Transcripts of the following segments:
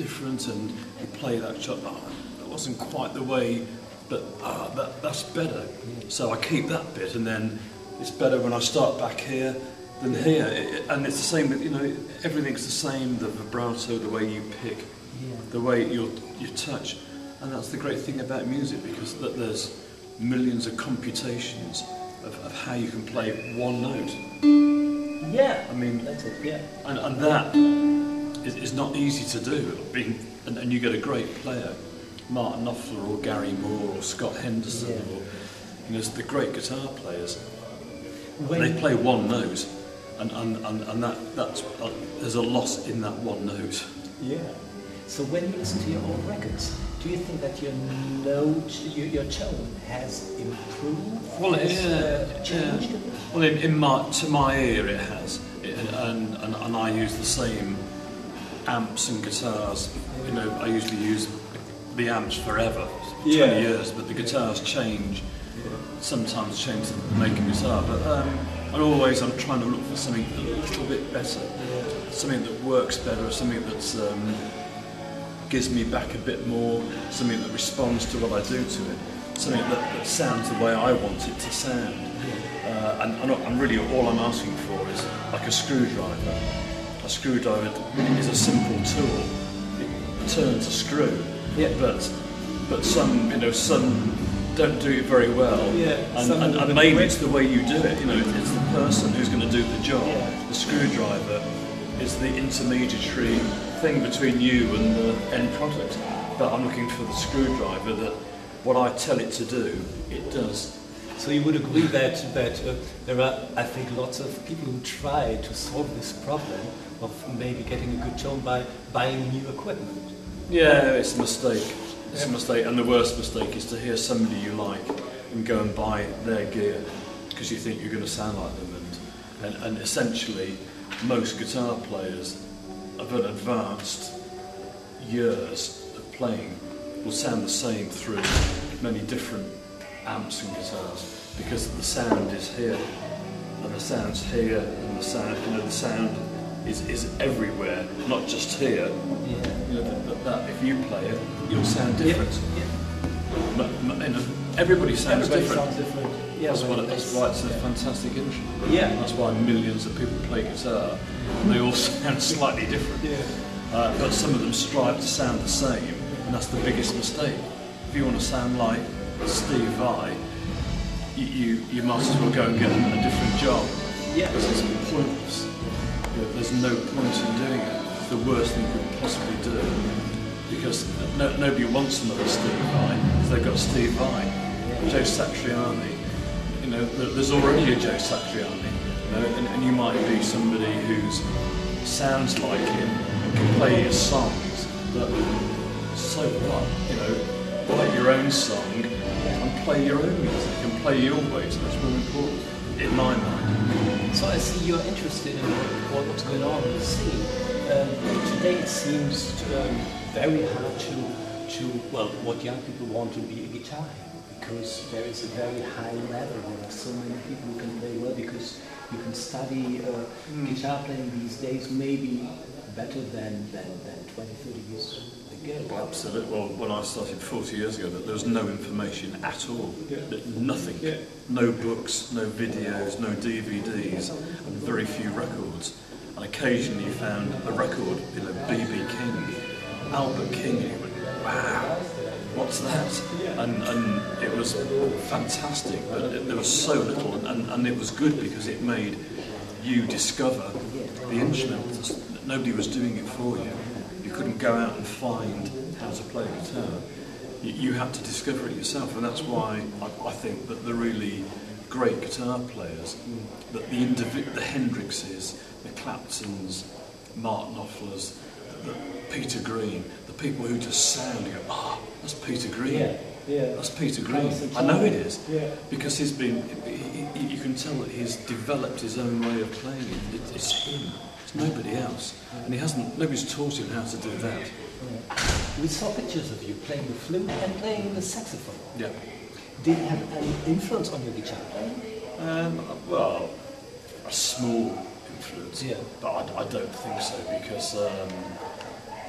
different, and you play that shot, oh, that wasn't quite the way, but that's better. So I keep that bit, and then it's better when I start back here than here. And it's the same with, everything's the same, the vibrato, the way you pick, the way you touch. And that's the great thing about music, because there's millions of computations of how you can play one note. Yeah, I mean, that's it. Yeah, and that is not easy to do. And you get a great player, Martin Knopfler or Gary Moore or Scott Henderson, or the great guitar players. They play one note, and that's there's a loss in that one note. Yeah. So when you listen to your old records, do you think that your note, your tone has improved? Well, changed? Well, to my ear, it has, and I use the same amps and guitars. I usually use the amps forever, 20 years, but the guitars change. Sometimes change the making guitar, but I'm trying to look for something a little bit better, something that works better, something that's gives me back a bit more, something that responds to what I do to it, something that sounds the way I want it to sound. And really all I'm asking for is like a screwdriver. A screwdriver is a simple tool. It turns a screw, but some don't do it very well, and maybe it's the way you do it. It's the person who's going to do the job. The screwdriver is the intermediary thing between you and the end product. But I'm looking for the screwdriver that what I tell it to do, it does. So you would agree that there are, I think, lots of people who try to solve this problem of maybe getting a good tone by buying new equipment. Yeah, it's a mistake. It's a mistake, and the worst mistake is to hear somebody you like and go and buy their gear because you think you're going to sound like them. And essentially, most guitar players of an advanced years of playing will sound the same through many different amps and guitars, because the sound is here, and the sound's here, and the sound is everywhere, not just here. That if you play it, you'll sound different. Everybody sounds different. That's why it's a fantastic instrument. That's why millions of people play guitar, and they all sound slightly different. But some of them strive to sound the same, and that's the biggest mistake. If you want to sound like Steve Vai, you might as well go and get a different job. Because it's pointless. There's no point in doing it. It's the worst thing you could possibly do. Because nobody wants another Steve Vai, because they've got Steve Vai. Joe Satriani, there's already a Joe Satriani, and you might be somebody who sounds like him and can play his songs, but so what? Write your own song and play your own music and play your way. So that's really important in my mind. So I see you're interested in what's going on in the scene. Today it seems very hard to what young people want to be a guitar hero, because there is a very high level. There are so many people who can play well, because you can study guitar playing these days maybe better than 20, 30 years ago. Well, absolutely. Well, when I started 40 years ago, there was no information at all. Nothing. No books, no videos, no DVDs, and very few records. And occasionally you found a record, B.B. King, Albert King, and you went, wow, what's that? And it was fantastic, but there was so little, and it was good because it made you discover the instrument. Nobody was doing it for you. You couldn't go out and find how to play a guitar. You had to discover it yourself, and that's why I think that the really great guitar players, that the Hendrixes, the Claptons, Martin Knopflers, Peter Green, the people who just sound, you go, that's Peter Green. That's Peter Green. I know it is, because he's been. You can tell that he's developed his own way of playing it. It's him. It's nobody else, and nobody's taught him how to do that. We saw pictures of you playing the flute and playing the saxophone. Yeah. Did it have any influence on your guitar playing? Well, a small influence. But I don't think so, because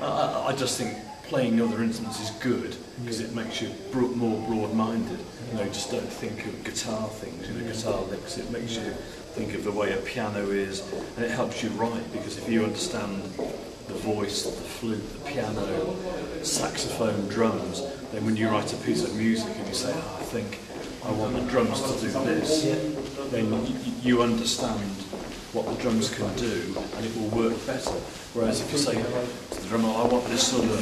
I just think playing other instruments is good because it makes you more broad-minded. You know, just don't think of guitar things, you know, guitar licks. It makes you think of the way a piano is, and it helps you write because if you understand the voice, the flute, the piano, saxophone, drums, then when you write a piece of music and you say, oh, I think I want the drums to do this, then you understand what the drums can do and it will work better. Whereas if you say to the drummer, I want this sort of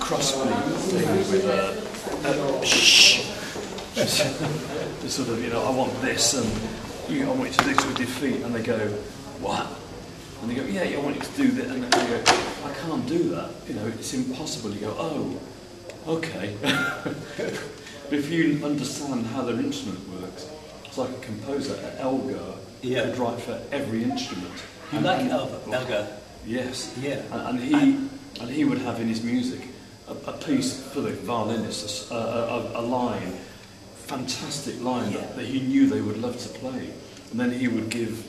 crossbeat thing with a shh, this sort of, you know, I want this and I want you to do this with your feet, and they go, what? And they go, yeah, I want you to do that, and they go, I can't do that, you know, it's impossible. You go, oh, okay. But if you understand how their instrument works, it's like a composer, Elgar, could write for every instrument. You like Elgar? Yes. Yeah. And he would have in his music a piece for the violinists, a line, fantastic line that he knew they would love to play. And then he would give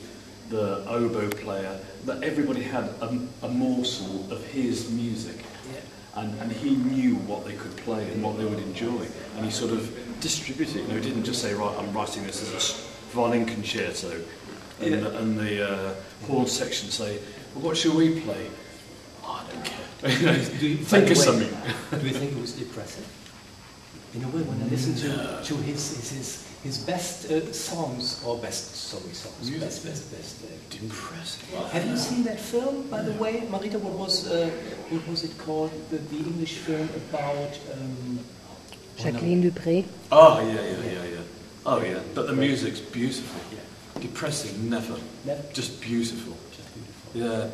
the oboe player, that everybody had a morsel of his music. Yeah. And he knew what they could play and what they would enjoy. And he sort of distributed it. You know, he didn't just say, right, I'm writing this as a violin concerto. And the horn section say, well, what shall we play? Oh, I don't care. Think of something. Do you think it was depressing? In a way, when I listen to his best songs, or best depressing. Have you seen that film, by the way, Marita? What was it called? The English film about Jacqueline Dupré. Oh yeah. Oh yeah. But the music's beautiful. Yeah. Depressing, never. Just beautiful. Yeah.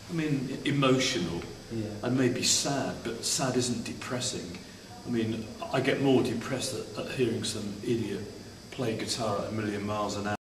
I mean, emotional. Yeah. And maybe sad, but sad isn't depressing. I mean, I get more depressed at hearing some idiot play guitar at 1,000,000 miles an hour